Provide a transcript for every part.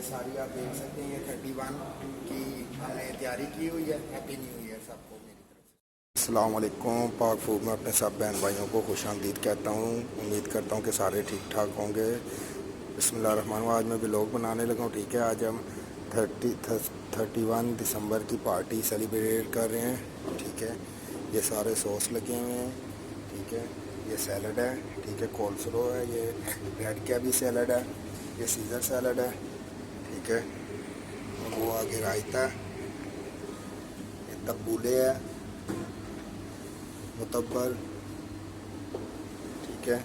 सारी आप देख सकते हैं, ये 31 की हमने तैयारी की हुई है। हैप्पी न्यू ईयर सबको मेरी तरफ से। अस्सलाम वालेकुम। पाक फूड में अपने सब बहन भाइयों को खुशामदीद कहता हूँ। उम्मीद करता हूँ कि सारे ठीक ठाक होंगे। बिस्मिल्लाहिर्रहमानिर्रहीम। आज मैं ब्लॉग बनाने लगा हूँ, ठीक है। आज हम 31 दिसंबर की पार्टी सेलिब्रेट कर रहे हैं, ठीक है। ये सारे सॉस लगे हुए हैं, ठीक है। ये सैलड है, ठीक है। कोल्स्लो है, ये रेड कैबी सैलड है, ये सीज़र सैलड है, ठीक है। और वो आगे रायता है, ये तब्बूले है, मुतब्बर, ठीक है।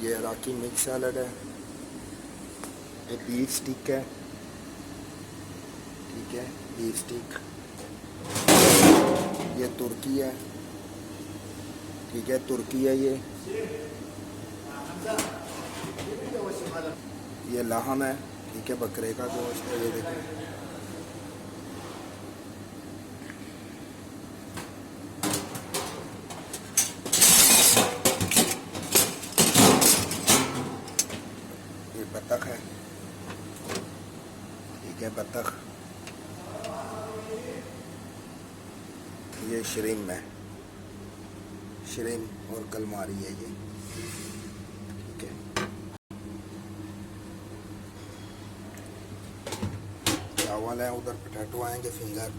ये इराकी मिक्स सैलड है, ये बीफ स्टिक है, ठीक है। बीफ स्टिक, ये तुर्की है, ठीक है। तुर्की है, ये लाहम है, ठीक है। बकरे का गोश्त है, ये देखें। ये बतख है, ठीक है। बतख, ये श्रिम है, श्रिम और कलमारी है ये, ठीक है। चावल है, उधर पोटैटो आएंगे, फिंगर।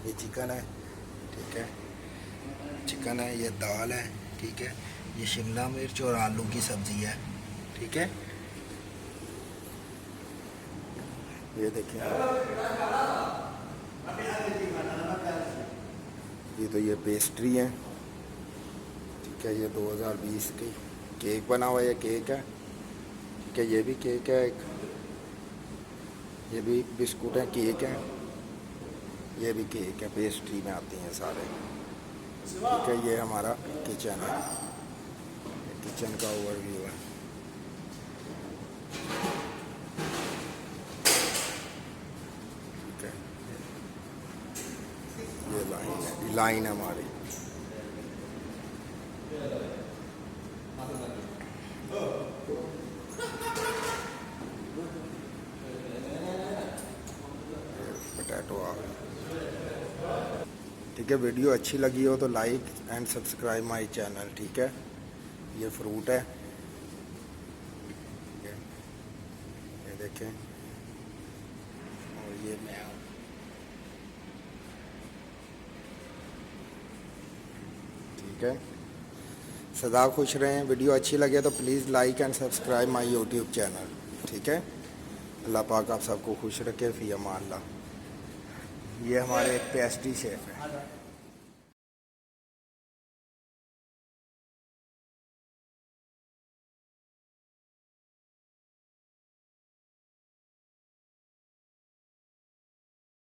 ये चिकन है, ठीक है। चिकन है, ये दाल है, ठीक है। ये शिमला मिर्च और आलू की सब्ज़ी है, ठीक है। ये देखिए, ये पेस्ट्री है, ठीक है। ये 2020 की केक बना हुआ है, ये केक है, ठीक है। ये भी केक है एक, ये भी बिस्कुट है, केक है, ये भी केक है, पेस्ट्री में आती हैं सारे, ठीक है। ये हमारा किचन है, किचन का ओवरव्यू है, ठीक है। ये लाइन है हमारी। पोटैटो आ गए, ठीक है। वीडियो अच्छी लगी हो तो like and subscribe my channel, ठीक है। ये फ्रूट है, ठीक है। ये देखें, और ये मैं, ठीक है। सदा खुश रहें। वीडियो अच्छी लगे तो please like and subscribe my YouTube channel, ठीक है। अल्लाह पाक आप सबको खुश रखे। फ़ी अमान अल्लाह। ये हमारे पेस्ट्री शेफ़ हैं।